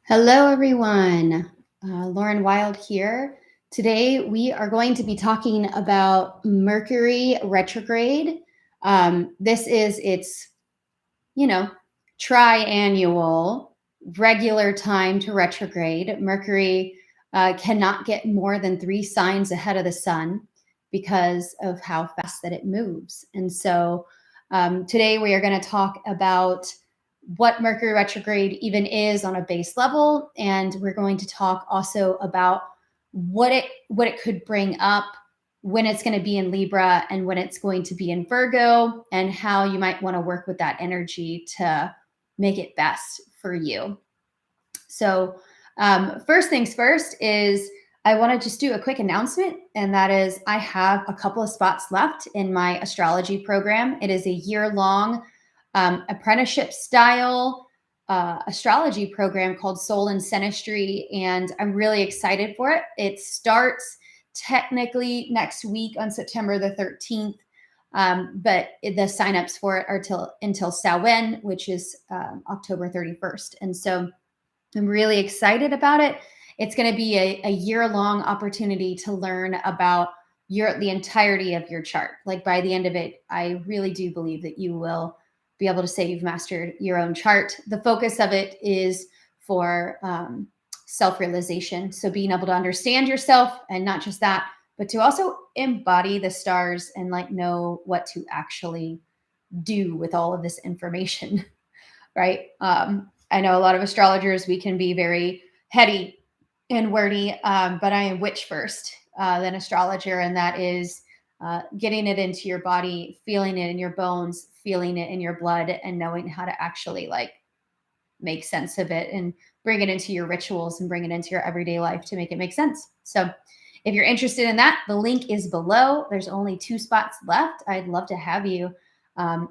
Hello, everyone. Lauren Wilde here. Today, we are going to be talking about Mercury retrograde. This is its, triannual regular time to retrograde. Mercury cannot get more than 3 signs ahead of the sun because of how fast that it moves. And so, today we are going to talk about what Mercury retrograde even is on a base level, and we're going to talk also about what it could bring up, when it's going to be in Libra and when it's going to be in Virgo, and how you might want to work with that energy to make it best for you. So, first things first is I want to just do a quick announcement, and that is I have a couple of spots left in my astrology program. It is a year-long apprenticeship style astrology program called Soul and Synastry, and I'm really excited for it. It starts technically next week on September the 13th, but the signups for it are until Samhain, which is October 31st. And so I'm really excited about it. It's going to be a year-long opportunity to learn about the entirety of your chart. Like by the end of it, I really do believe that you will be able to say you've mastered your own chart. The focus of it is for self-realization. So being able to understand yourself, and not just that, but to also embody the stars and like know what to actually do with all of this information, right? I know a lot of astrologers, we can be very heady and wordy, but I am witch first, then astrologer, and that is getting it into your body, feeling it in your bones, feeling it in your blood, and knowing how to actually like make sense of it and bring it into your rituals and bring it into your everyday life to make it make sense. So if you're interested in that, the link is below. There's only 2 spots left. I'd love to have you.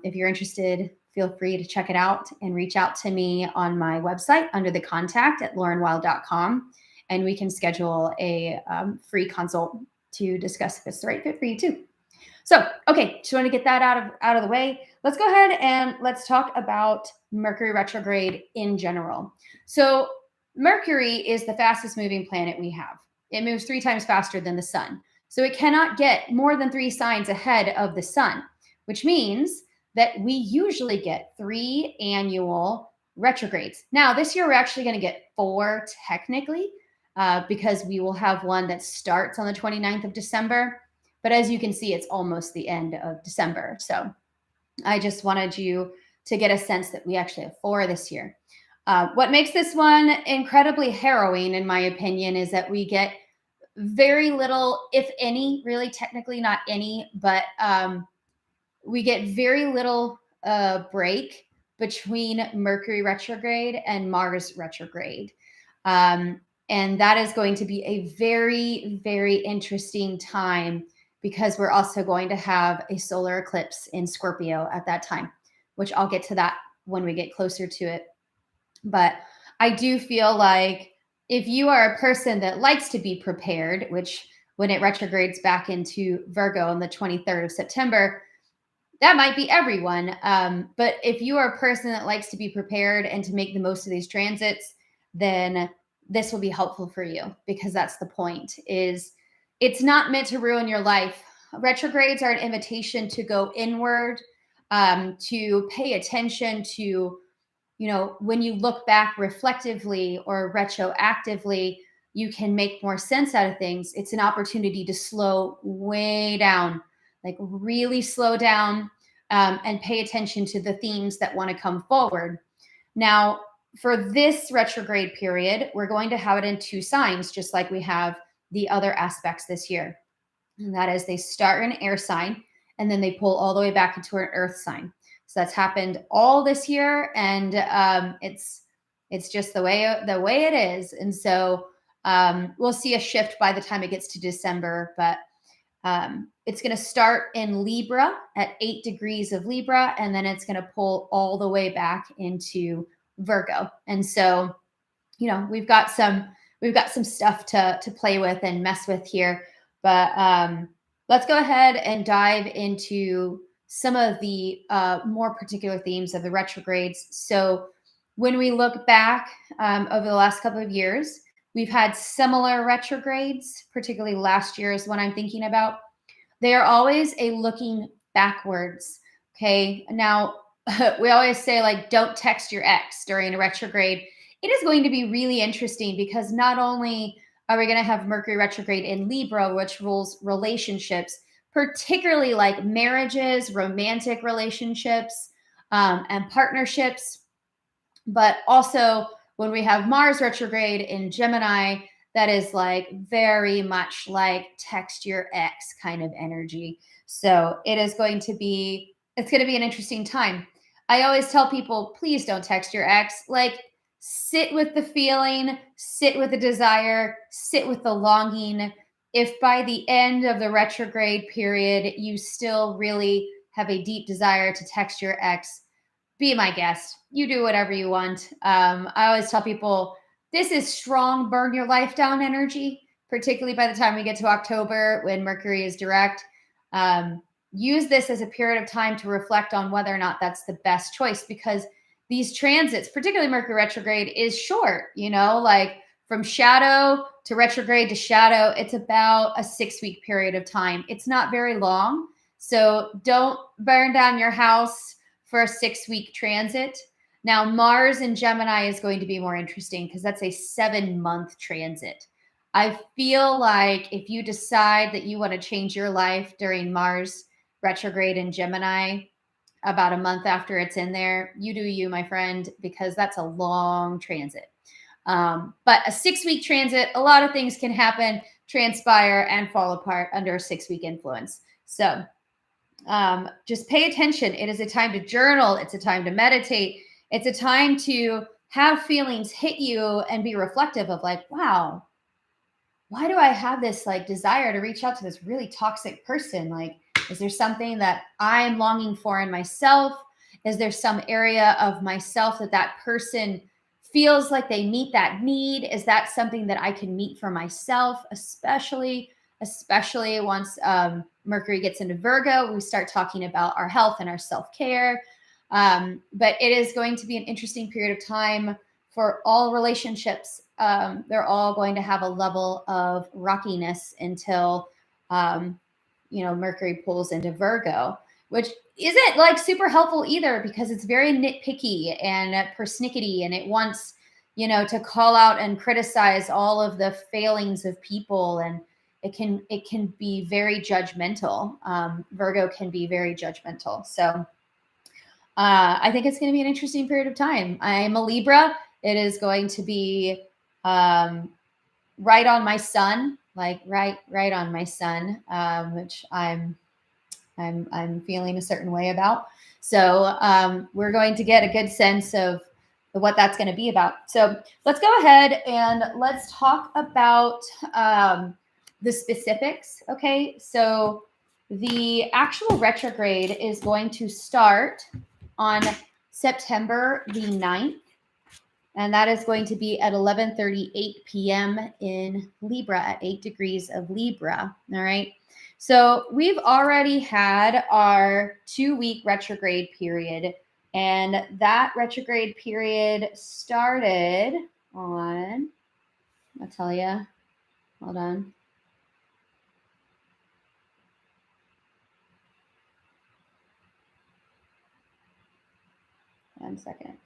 If you're interested, feel free to check it out and reach out to me on my website under the contact at laurenwild.com, and we can schedule a free consult to discuss if it's the right fit for you too. So, okay, just want to get that out of the way. Let's go ahead and let's talk about Mercury retrograde in general. So, Mercury is the fastest moving planet we have. It moves 3 times faster than the sun. So, it cannot get more than 3 signs ahead of the sun, which means that we usually get 3 annual retrogrades. Now, this year we're actually going to get 4 technically, because we will have one that starts on the 29th of December. But as you can see, it's almost the end of December. So I just wanted you to get a sense that we actually have 4 this year. What makes this one incredibly harrowing, in my opinion, is that we get very little, if any, really technically not any, but we get very little break between Mercury retrograde and Mars retrograde. And that is going to be a very, very interesting time, because we're also going to have a solar eclipse in Scorpio at that time, which I'll get to that when we get closer to it. But I do feel like if you are a person that likes to be prepared, which when it retrogrades back into Virgo on the 23rd of September, that might be everyone. But if you are a person that likes to be prepared and to make the most of these transits, then this will be helpful for you, because that's the point. Is it's not meant to ruin your life. Retrogrades are an invitation to go inward, to pay attention to, when you look back reflectively or retroactively, you can make more sense out of things. It's an opportunity to slow way down, like really slow down, and pay attention to the themes that want to come forward. Now, for this retrograde period, we're going to have it in 2 signs, just like we have the other aspects this year. And that is, they start in an air sign and then they pull all the way back into an earth sign. So that's happened all this year, and it's just the way it is. And so we'll see a shift by the time it gets to December, but it's going to start in Libra at 8 degrees of Libra, and then it's going to pull all the way back into Virgo. And so, we've got some stuff to play with and mess with here. But let's go ahead and dive into some of the more particular themes of the retrogrades. So When we look back over the last couple of years, we've had similar retrogrades, particularly last year is what I'm thinking about. They are always a looking backwards. Okay. Now, we always say, like, don't text your ex during a retrograde. It is going to be really interesting because not only are we going to have Mercury retrograde in Libra, which rules relationships, particularly like marriages, romantic relationships, and partnerships, but also when we have Mars retrograde in Gemini, that is like very much like text your ex kind of energy. So it's going to be an interesting time. I always tell people, please don't text your ex. Like, sit with the feeling, sit with the desire, sit with the longing. If by the end of the retrograde period, you still really have a deep desire to text your ex, be my guest. You do whatever you want. I always tell people this is strong, burn your life down energy, particularly by the time we get to October when Mercury is direct. Use this as a period of time to reflect on whether or not that's the best choice, because these transits, particularly Mercury retrograde, is short, like from shadow to retrograde to shadow, it's about a 6-week period of time. It's not very long. So don't burn down your house for a 6-week transit. Now, Mars in Gemini is going to be more interesting because that's a 7-month transit. I feel like if you decide that you want to change your life during Mars retrograde in Gemini, about a month after it's in there, you do you, my friend, because that's a long transit. But a 6-week transit, a lot of things can happen, transpire, and fall apart under a 6-week influence. So just pay attention. It is a time to journal. It's a time to meditate. It's a time to have feelings hit you and be reflective of, like, wow, why do I have this like desire to reach out to this really toxic person? Like, is there something that I'm longing for in myself? Is there some area of myself that person feels like they meet that need? Is that something that I can meet for myself, especially once Mercury gets into Virgo, we start talking about our health and our self-care. But it is going to be an interesting period of time for all relationships. They're all going to have a level of rockiness until, Mercury pulls into Virgo, which isn't like super helpful either, because it's very nitpicky and persnickety, and it wants, to call out and criticize all of the failings of people, and it can be very judgmental. Virgo can be very judgmental. So I think it's going to be an interesting period of time. I'm a Libra. It is going to be right on my sun, like right on my sun, which I'm feeling a certain way about. So we're going to get a good sense of what that's going to be about. So let's go ahead and let's talk about the specifics. Okay, so the actual retrograde is going to start on September the 9th, and that is going to be at 11:38 p.m. in Libra at 8 degrees of Libra. All right. So we've already had our 2-week retrograde period, and that retrograde period started on, I'll tell you, hold on. One second.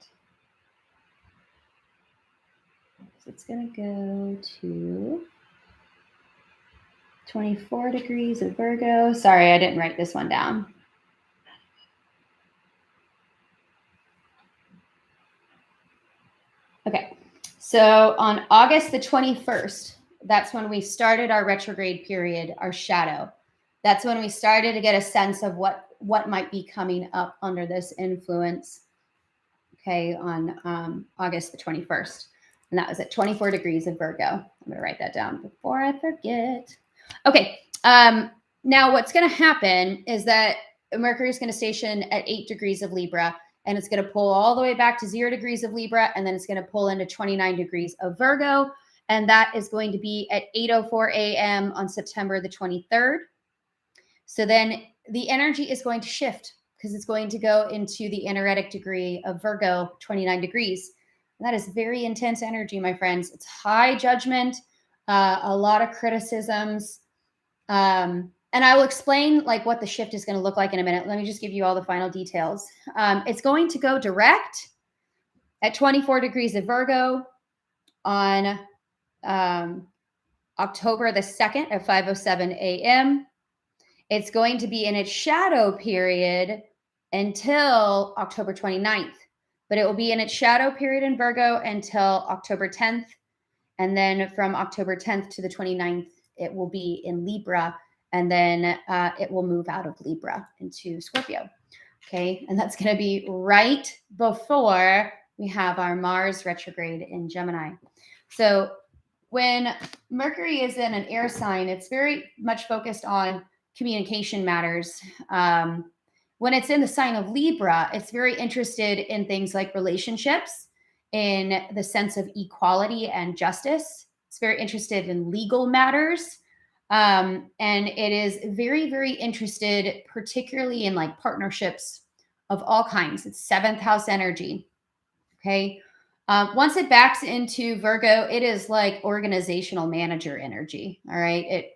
It's going to go to 24 degrees of Virgo. Sorry, I didn't write this one down. Okay, so on August the 21st, that's when we started our retrograde period, our shadow. That's when we started to get a sense of what might be coming up under this influence. Okay, on August the 21st. And that was at 24 degrees of Virgo. I'm going to write that down before I forget. Okay, now what's going to happen is that Mercury is going to station at 8 degrees of Libra, and it's going to pull all the way back to 0 degrees of Libra, and then it's going to pull into 29 degrees of Virgo, and that is going to be at 8:04 a.m. on September the 23rd. So then the energy is going to shift because it's going to go into the energetic degree of Virgo, 29 degrees. And that is very intense energy, my friends. It's high judgment, a lot of criticisms. And I will explain like what the shift is going to look like in a minute. Let me just give you all the final details. It's going to go direct at 24 degrees of Virgo on October the 2nd at 5:07 a.m. It's going to be in its shadow period until October 29th, but it will be in its shadow period in Virgo until October 10th. And then from October 10th to the 29th, it will be in Libra. And then it will move out of Libra into Scorpio. Okay. And that's going to be right before we have our Mars retrograde in Gemini. So when Mercury is in an air sign, it's very much focused on communication matters. When it's in the sign of Libra, it's very interested in things like relationships, in the sense of equality and justice. It's very interested in legal matters. And it is very, very interested, particularly in like partnerships of all kinds. It's 7th house energy. Okay. Once it backs into Virgo, it is like organizational manager energy. All right.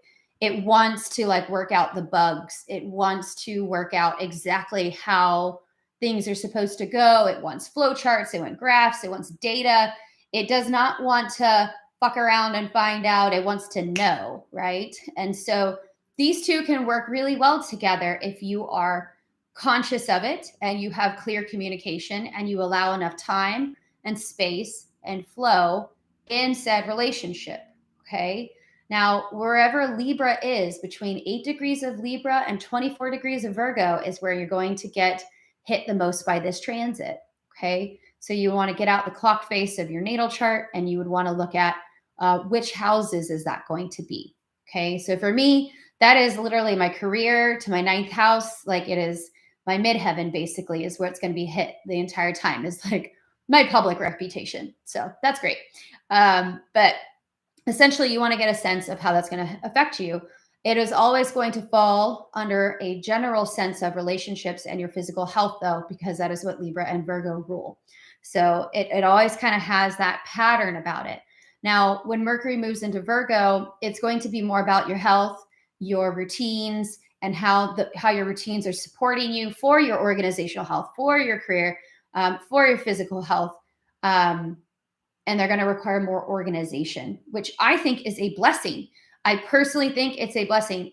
It wants to like work out the bugs. It wants to work out exactly how things are supposed to go. It wants flowcharts. It wants graphs. It wants data. It does not want to fuck around and find out. It wants to know, right? And so these two can work really well together if you are conscious of it and you have clear communication and you allow enough time and space and flow in said relationship. Okay. Now, wherever Libra is, between 8 degrees of Libra and 24 degrees of Virgo is where you're going to get hit the most by this transit. Okay. So you want to get out the clock face of your natal chart and you would want to look at which houses is that going to be. Okay. So for me, that is literally my career to my 9th house. Like it is my midheaven basically is where it's going to be hit the entire time, is like my public reputation. So that's great. But essentially you want to get a sense of how that's going to affect you. It is always going to fall under a general sense of relationships and your physical health though, because that is what Libra and Virgo rule. So it always kind of has that pattern about it. Now, when Mercury moves into Virgo, it's going to be more about your health, your routines, and how your routines are supporting you for your organizational health, for your career, for your physical health. And they're going to require more organization, which I think is a blessing. I personally think it's a blessing.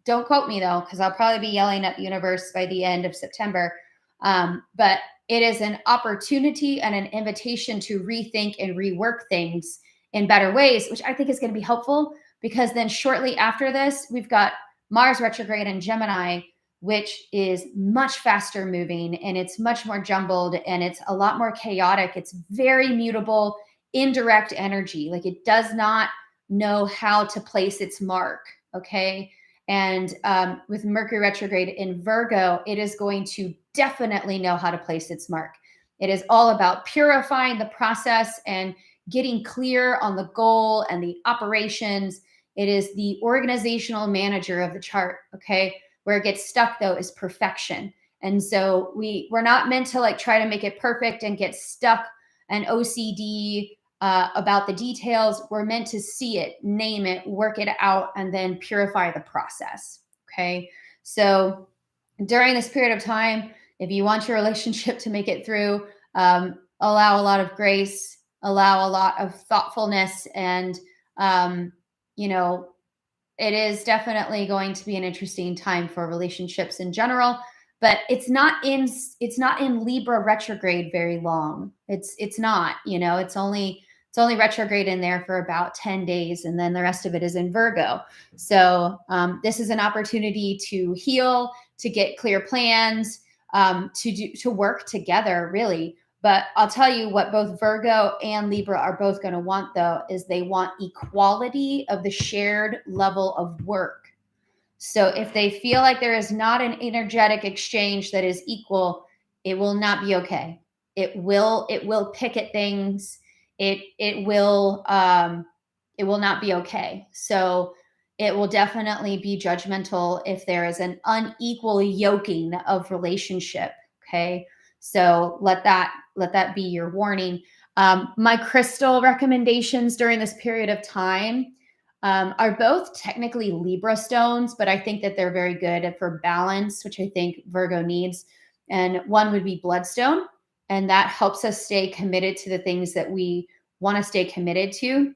Don't quote me though, because I'll probably be yelling at the universe by the end of September. But it is an opportunity and an invitation to rethink and rework things in better ways, which I think is going to be helpful, because then shortly after this, we've got Mars retrograde in Gemini, which is much faster moving and it's much more jumbled and it's a lot more chaotic. It's very mutable, indirect energy. Like it does not know how to place its mark. Okay. And with Mercury retrograde in Virgo, it is going to definitely know how to place its mark. It is all about purifying the process and getting clear on the goal and the operations. It is the organizational manager of the chart. Okay. Where it gets stuck though is perfection. And so we're not meant to like try to make it perfect and get stuck and OCD about the details. We're meant to see it, name it, work it out, and then purify the process. Okay. So during this period of time, if you want your relationship to make it through, allow a lot of grace, allow a lot of thoughtfulness, and, it is definitely going to be an interesting time for relationships in general, but it's not in Libra retrograde very long. It's not, it's only retrograde in there for about 10 days. And then the rest of it is in Virgo. So this is an opportunity to heal, to get clear plans, to work together really. But I'll tell you what both Virgo and Libra are both going to want, though, is they want equality of the shared level of work. So if they feel like there is not an energetic exchange that is equal, it will not be okay. It will pick at things. It will not be okay. So it will definitely be judgmental if there is an unequal yoking of relationship. Okay. So let that be your warning. My crystal recommendations during this period of time are both technically Libra stones, but I think that they're very good for balance, which I think Virgo needs. And one would be bloodstone, and that helps us stay committed to the things that we want to stay committed to.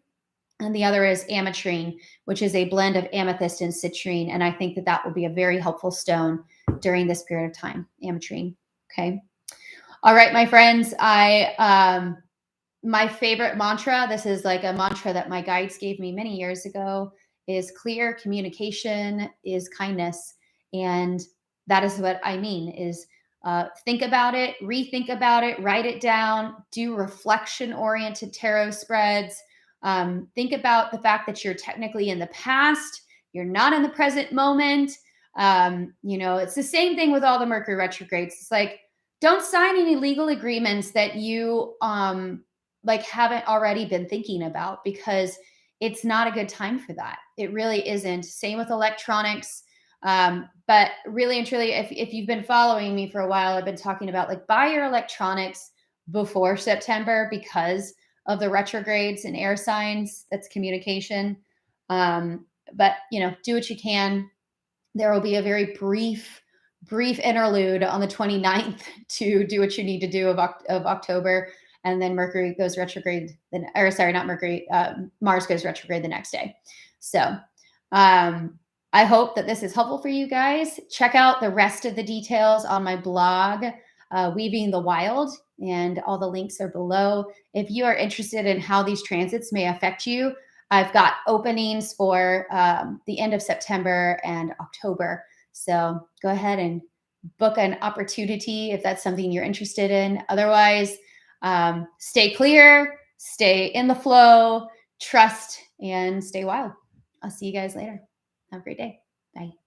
And the other is ametrine, which is a blend of amethyst and citrine. And I think that that will be a very helpful stone during this period of time, ametrine. Okay. All right, my friends. My favorite mantra, this is like a mantra that my guides gave me many years ago, is clear communication is kindness. And that is what I mean is think about it, rethink about it, write it down, do reflection oriented tarot spreads. Think about the fact that you're technically in the past, you're not in the present moment. It's the same thing with all the Mercury retrogrades. It's like, don't sign any legal agreements that you like haven't already been thinking about, because it's not a good time for that. It really isn't. Same with electronics. But really and truly, if you've been following me for a while, I've been talking about like buy your electronics before September because of the retrogrades and air signs. That's communication. But do what you can. There will be a very brief interlude on the 29th to do what you need to do of October. And then Mercury goes retrograde, not Mercury, Mars goes retrograde the next day. So I hope that this is helpful for you guys. Check out the rest of the details on my blog, Weaving the Wilde, and all the links are below. If you are interested in how these transits may affect you, I've got openings for the end of September and October. So go ahead and book an opportunity if that's something you're interested in. Otherwise, stay clear, stay in the flow, trust, and stay wild. I'll see you guys later. Have a great day. Bye.